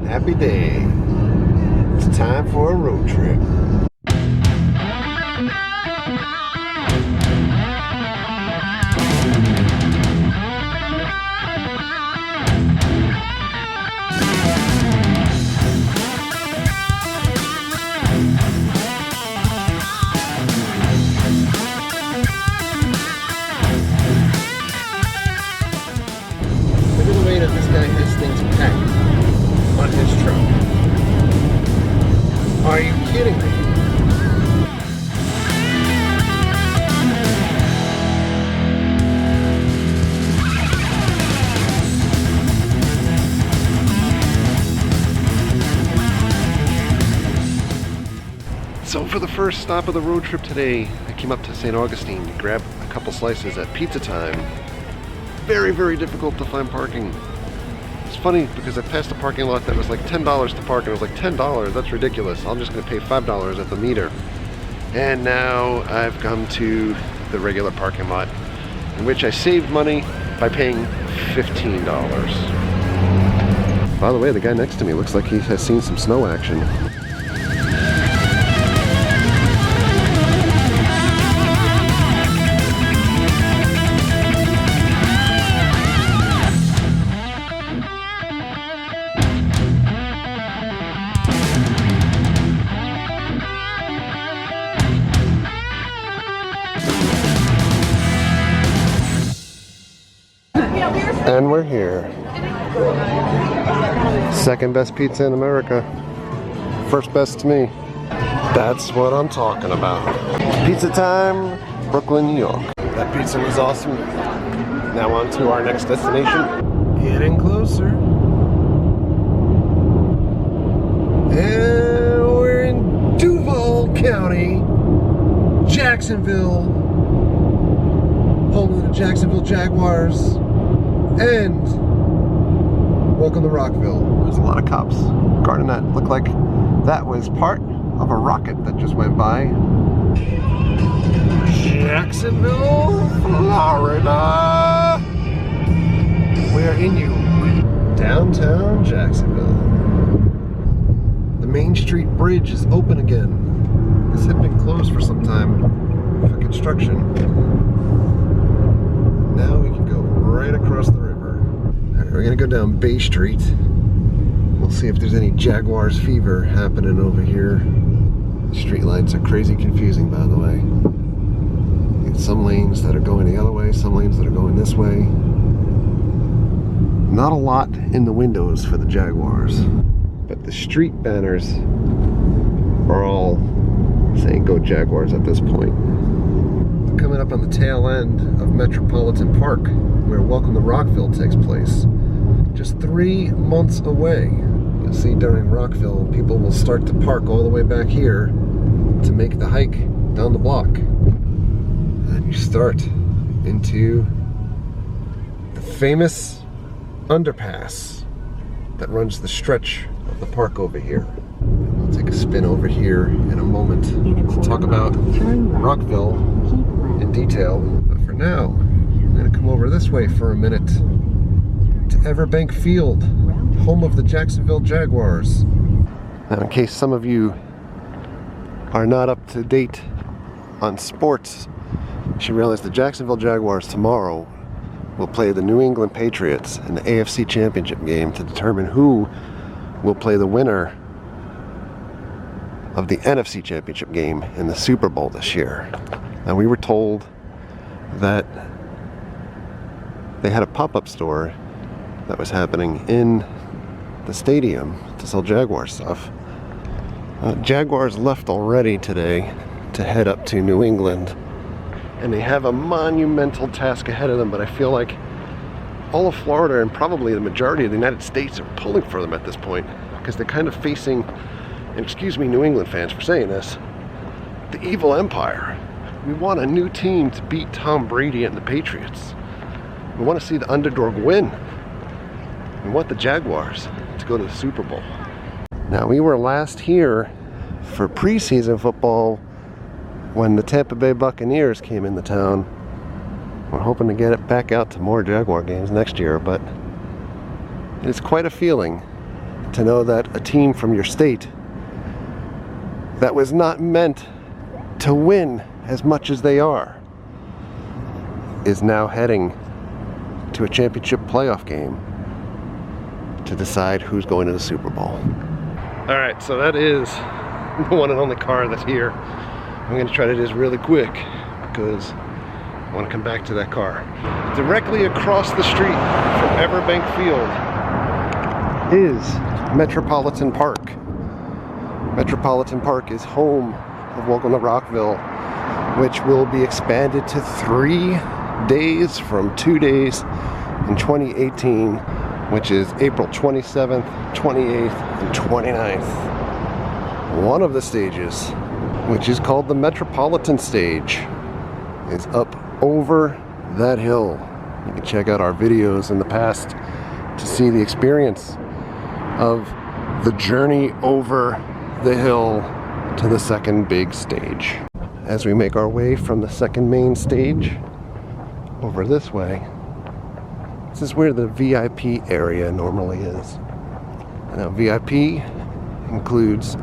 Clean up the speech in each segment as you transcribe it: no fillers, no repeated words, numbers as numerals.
Happy day. It's time for a road trip. This guy has things packed on his truck. Are you kidding me? So for the first stop of the road trip today, I came up to St. Augustine to grab a couple slices at Pizza Time. Very, very difficult to find parking. It's funny because I passed a parking lot that was like $10 to park, and I was like, $10? That's ridiculous. I'm just going to pay $5 at the meter. And now I've come to the regular parking lot, in which I saved money by paying $15. By the way, the guy next to me looks like he has seen some snow action. And we're here. Second best pizza in America. First best to me. That's what I'm talking about. Pizza Time, Brooklyn, New York. That pizza was awesome. Now on to our next destination. Getting closer. And we're in Duval County, Jacksonville, home of the Jacksonville Jaguars. And welcome to Rockville. There's a lot of cops guarding that. Looked like that was part of a rocket that just went by. Jacksonville, Florida. We are in you. Downtown Jacksonville. The Main Street Bridge is open again. This had been closed for some time for construction. Now we can go right across the river. Alright, we're gonna go down Bay Street. We'll see if there's any Jaguars fever happening over here. The street lights are crazy confusing, by the way. You get some lanes that are going the other way, some lanes that are going this way. Not a lot in the windows for the Jaguars, but the street banners are all saying go Jaguars at this point. Coming up on the tail end of Metropolitan Park, where Welcome to Rockville takes place. Just 3 months away. You'll see during Rockville, people will start to park all the way back here to make the hike down the block. And you start into the famous underpass that runs the stretch of the park over here. We'll take a spin over here in a moment to talk about Rockville in detail, but for now, I'm going to come over this way for a minute to Everbank Field, home of the Jacksonville Jaguars. Now, in case some of you are not up to date on sports, you should realize the Jacksonville Jaguars tomorrow will play the New England Patriots in the AFC Championship game to determine who will play the winner of the NFC Championship game in the Super Bowl this year. Now, we were told that they had a pop-up store that was happening in the stadium to sell Jaguar stuff. Jaguars left already today to head up to New England, and they have a monumental task ahead of them, but I feel like all of Florida and probably the majority of the United States are pulling for them at this point, because they're kind of facing, and excuse me New England fans for saying this, the evil empire. We want a new team to beat Tom Brady and the Patriots. We want to see the underdog win. We want the Jaguars to go to the Super Bowl. Now, we were last here for preseason football when the Tampa Bay Buccaneers came into town. We're hoping to get it back out to more Jaguar games next year, but it's quite a feeling to know that a team from your state that was not meant to win as much as they are is now heading to a championship playoff game to decide who's going to the Super Bowl. All right, so that is the one and only car that's here. I'm going to try to do this really quick because I want to come back to that car. Directly across the street from Everbank Field is Metropolitan Park. Metropolitan Park is home of Welcome to Rockville, which will be expanded to 3 days from 2 days in 2018, which is April 27th, 28th, and 29th. One of the stages, which is called the Metropolitan Stage, is up over that hill. You can check out our videos in the past to see the experience of the journey over the hill to the second big stage. As we make our way from the second main stage over this way, this is where the VIP area normally is. Now, VIP includes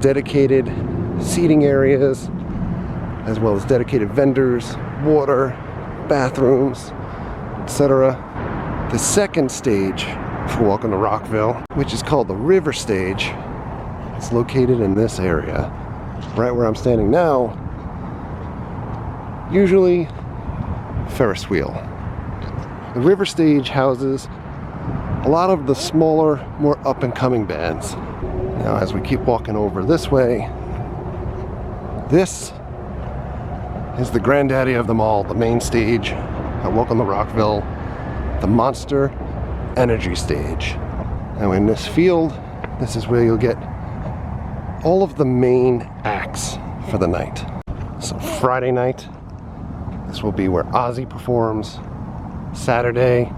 dedicated seating areas, as well as dedicated vendors, water, bathrooms, etc. The second stage for Welcome to Rockville, which is called the River Stage, is located in this area, right where I'm standing now. Usually Ferris wheel. The River Stage houses a lot of the smaller, more up-and-coming bands. Now, as we keep walking over this way, this is the granddaddy of them all, the main stage at Welcome to Rockville, the Monster Energy Stage. Now, in this field, this is where you'll get all of the main acts for the night. So Friday night, this will be where Ozzy performs. Saturday,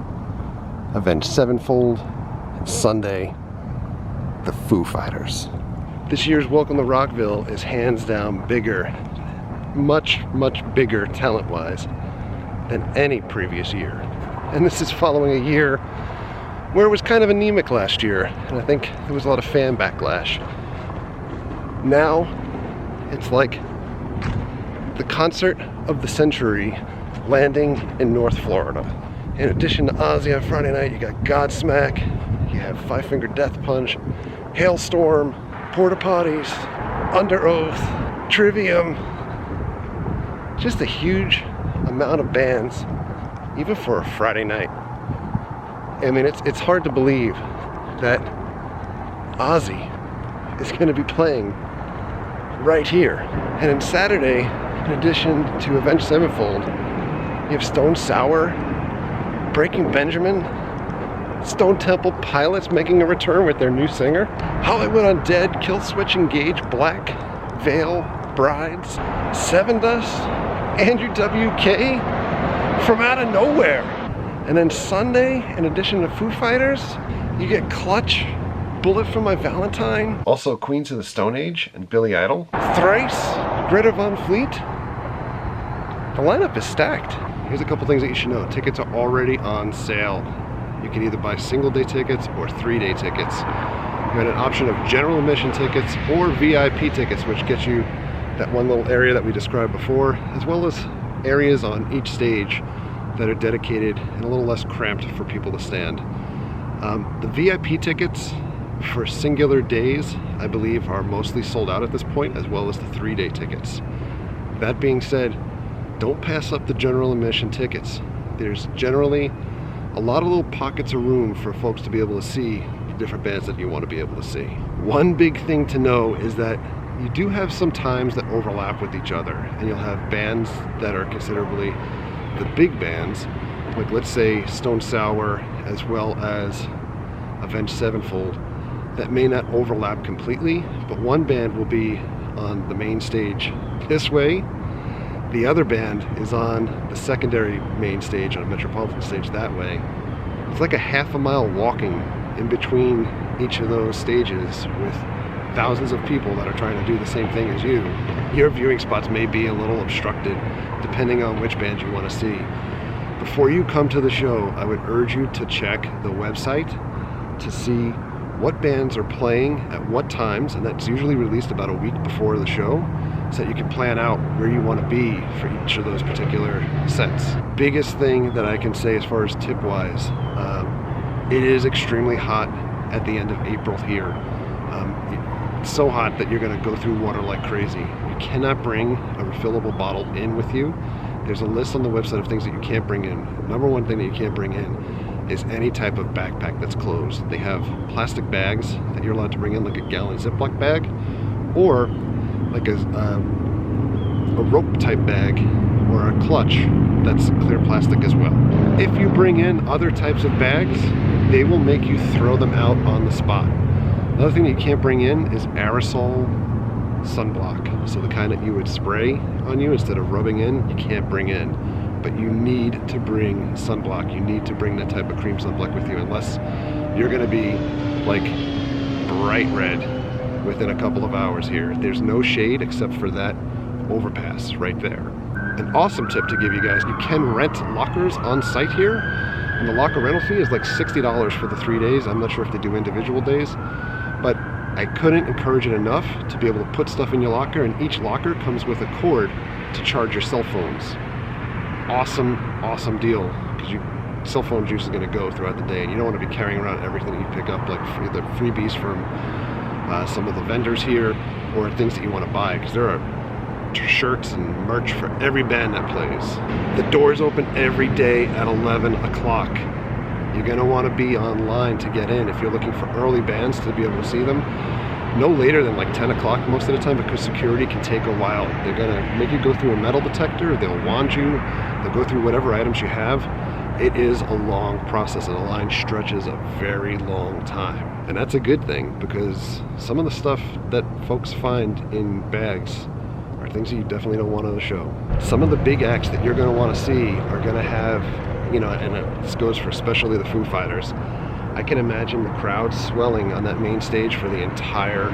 Avenged Sevenfold. And Sunday, the Foo Fighters. This year's Welcome to Rockville is hands down bigger, much bigger talent-wise than any previous year. And this is following a year where it was kind of anemic last year, and I think there was a lot of fan backlash. Now, it's like the concert of the century landing in North Florida. In addition to Ozzy on Friday night, you got Godsmack, you have Five Finger Death Punch, Hailstorm, Porta Potties, Under Oath, Trivium. Just a huge amount of bands, even for a Friday night. I mean, it's hard to believe that Ozzy is going to be playing right here. And then Saturday, in addition to Avenged Sevenfold, you have Stone Sour, Breaking Benjamin, Stone Temple Pilots making a return with their new singer, Hollywood Undead, Killswitch Engage, Black Veil Brides, Seven Dust, Andrew WK from out of nowhere. And then Sunday, in addition to Foo Fighters, you get Clutch, Bullet for My Valentine, also Queens of the Stone Age and Billy Idol, Thrice, Greta Van Fleet. The lineup is stacked. Here's a couple things that you should know. Tickets are already on sale. You can either buy single-day tickets or 3-day tickets. You have an option of general admission tickets or VIP tickets, which gets you that one little area that we described before, as well as areas on each stage that are dedicated and a little less cramped for people to stand. The VIP tickets for singular days, I believe, are mostly sold out at this point, as well as the 3-day tickets. That being said, don't pass up the general admission tickets. There's generally a lot of little pockets of room for folks to be able to see the different bands that you want to be able to see. One big thing to know is that you do have some times that overlap with each other, and you'll have bands that are considerably the big bands, like let's say Stone Sour as well as Avenged Sevenfold, that may not overlap completely, but one band will be on the main stage this way, the other band is on the secondary main stage, on a Metropolitan stage that way. It's like a half a mile walking in between each of those stages with thousands of people that are trying to do the same thing as you. Your viewing spots may be a little obstructed depending on which band you want to see. Before you come to the show, I would urge you to check the website to see what bands are playing at what times, and that's usually released about a week before the show, so that you can plan out where you want to be for each of those particular sets. Biggest thing that I can say as far as tip-wise, it is extremely hot at the end of April here. It's so hot that you're going to go through water like crazy. You cannot bring a refillable bottle in with you. There's a list on the website of things that you can't bring in. Number one thing that you can't bring in is any type of backpack that's closed. They have plastic bags that you're allowed to bring in, like a gallon Ziploc bag, or like a rope type bag, or a clutch that's clear plastic as well. If you bring in other types of bags, they will make you throw them out on the spot. Another thing that you can't bring in is aerosol sunblock. So the kind that you would spray on you instead of rubbing in, you can't bring in. But you need to bring sunblock. You need to bring that type of cream sunblock with you, unless you're gonna be like bright red within a couple of hours here. There's no shade except for that overpass right there. An awesome tip to give you guys, you can rent lockers on site here, and the locker rental fee is like $60 for the 3 days. I'm not sure if they do individual days, but I couldn't encourage it enough to be able to put stuff in your locker, and each locker comes with a cord to charge your cell phones. Awesome deal, because your cell phone juice is going to go throughout the day, and you don't want to be carrying around everything that you pick up, like the freebies from some of the vendors here, or things that you want to buy, because there are shirts and merch for every band that plays. The doors open every day at 11 o'clock. You're going to want to be online to get in if you're looking for early bands to be able to see them. No later than like 10 o'clock most of the time, because security can take a while. They're going to make you go through a metal detector, they'll wand you, they'll go through whatever items you have. It is a long process, and the line stretches a very long time. And that's a good thing, because some of the stuff that folks find in bags are things that you definitely don't want on a show. Some of the big acts that you're going to want to see are going to have, you know, and this goes for especially the Foo Fighters, I can imagine the crowd swelling on that main stage for the entire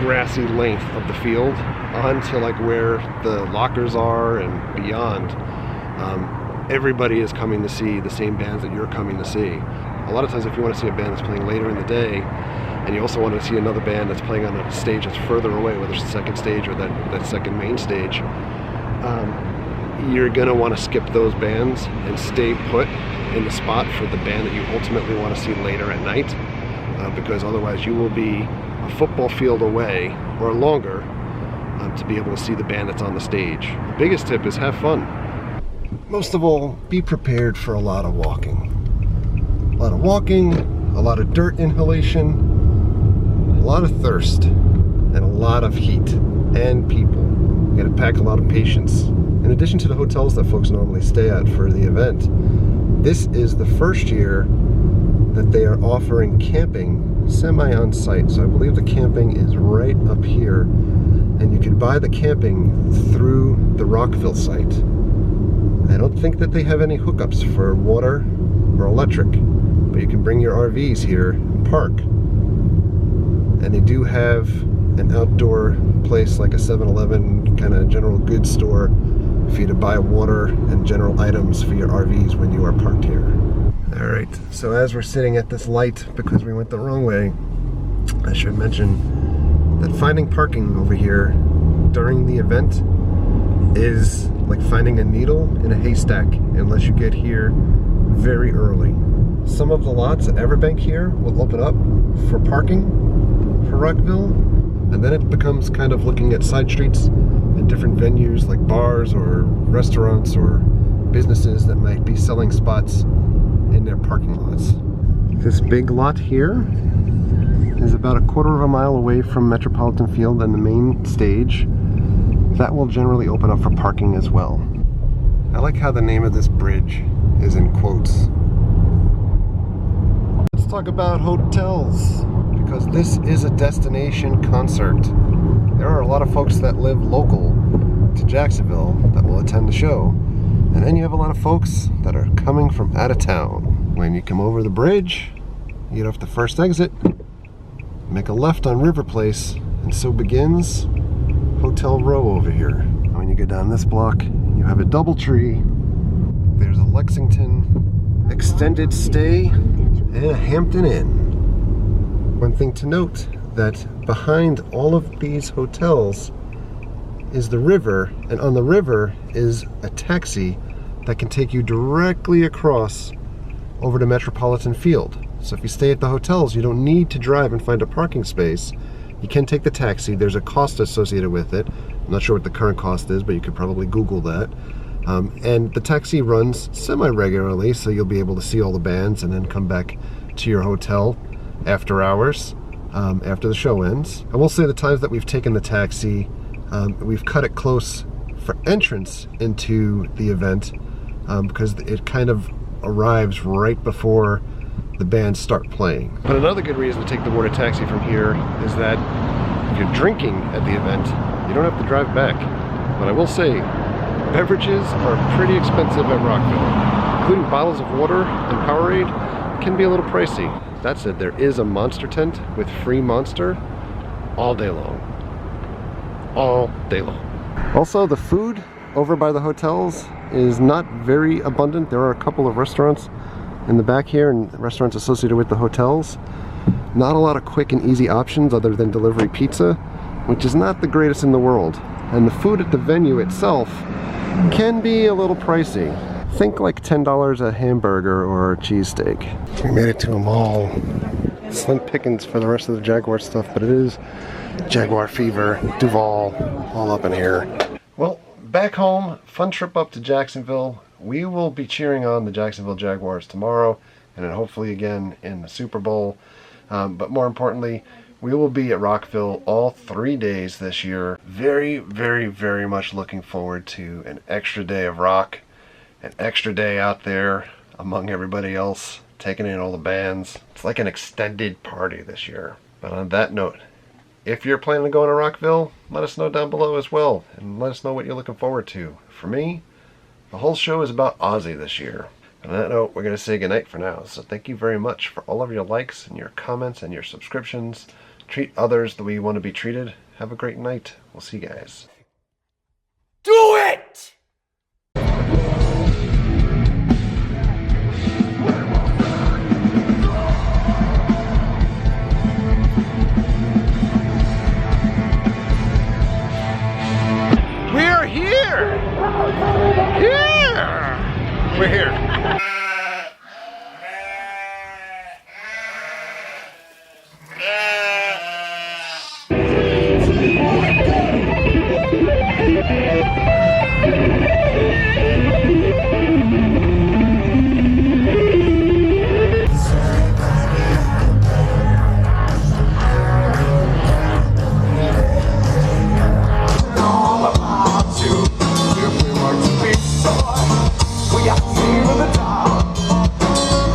grassy length of the field onto like where the lockers are and beyond. Everybody is coming to see the same bands that you're coming to see. A lot of times if you want to see a band that's playing later in the day, and you also want to see another band that's playing on a stage that's further away, whether it's the second stage or that second main stage, you're going to want to skip those bands and stay put in the spot for the band that you ultimately want to see later at night, because otherwise you will be a football field away or longer to be able to see the band that's on the stage. The biggest tip is have fun. Most of all, be prepared for a lot of walking. A lot of walking, a lot of dirt inhalation, a lot of thirst, and a lot of heat and people. You gotta pack a lot of patience. In addition to the hotels that folks normally stay at for the event, this is the first year that they are offering camping semi-on-site. So I believe the camping is right up here, and you can buy the camping through the Rockville site. I don't think that they have any hookups for water or electric, but you can bring your RVs here and park. And they do have an outdoor place like a 7-Eleven kind of general goods store for you to buy water and general items for your RVs when you are parked here. Alright, so as we're sitting at this light because we went the wrong way, I should mention that finding parking over here during the event is like finding a needle in a haystack unless you get here very early. Some of the lots at Everbank here will open up for parking for Rockville, and then it becomes kind of looking at side streets and different venues like bars or restaurants or businesses that might be selling spots in their parking lots. This big lot here is about a quarter of a mile away from Metropolitan Field and the main stage. That will generally open up for parking as well. I like how the name of this bridge is in quotes. Let's talk about hotels, because this is a destination concert. There are a lot of folks that live local to Jacksonville that will attend the show, and then you have a lot of folks that are coming from out of town. When you come over the bridge, you get off the first exit, make a left on River Place, and so begins Hotel Row over here. When you go down this block, you have a DoubleTree, there's a Lexington extended stay, and a Hampton Inn. One thing to note, that behind all of these hotels is the river, and on the river is a taxi that can take you directly across over to Metropolitan Field. So if you stay at the hotels, you don't need to drive and find a parking space. You can take the taxi. There's a cost associated with it. I'm not sure what the current cost is, but you could probably Google that. And the taxi runs semi-regularly, so you'll be able to see all the bands and then come back to your hotel after hours, after the show ends. I will say the times that we've taken the taxi, we've cut it close for entrance into the event, because it kind of arrives right before the bands start playing. But another good reason to take the water taxi from here is that if you're drinking at the event, you don't have to drive back. But I will say, beverages are pretty expensive at Rockville, including bottles of water and Powerade can be a little pricey. That said, there is a Monster tent with free Monster all day long. All day long. Also, the food over by the hotels is not very abundant. There are a couple of restaurants in the back here and restaurants associated with the hotels. Not a lot of quick and easy options other than delivery pizza, which is not the greatest in the world. And the food at the venue itself can be a little pricey. Think like $10 a hamburger or a cheesesteak. We made it to a mall. Slim pickings for the rest of the Jaguar stuff, but it is Jaguar fever, Duval, all up in here. Well, back home, fun trip up to Jacksonville. We will be cheering on the Jacksonville Jaguars tomorrow, and then hopefully again in the Super Bowl. But more importantly, we will be at Rockville all 3 days this year. Very, very, very much looking forward to an extra day of rock, an extra day out there among everybody else, taking in all the bands. It's like an extended party this year. But on that note, if you're planning on going to Rockville, let us know down below as well, and let us know what you're looking forward to. For me, the whole show is about Ozzy this year. On that note, we're going to say goodnight for now. So thank you very much for all of your likes and your comments and your subscriptions. Treat others the way you want to be treated. Have a great night. We'll see you guys. Do it! We're here! Here! We're here. We got to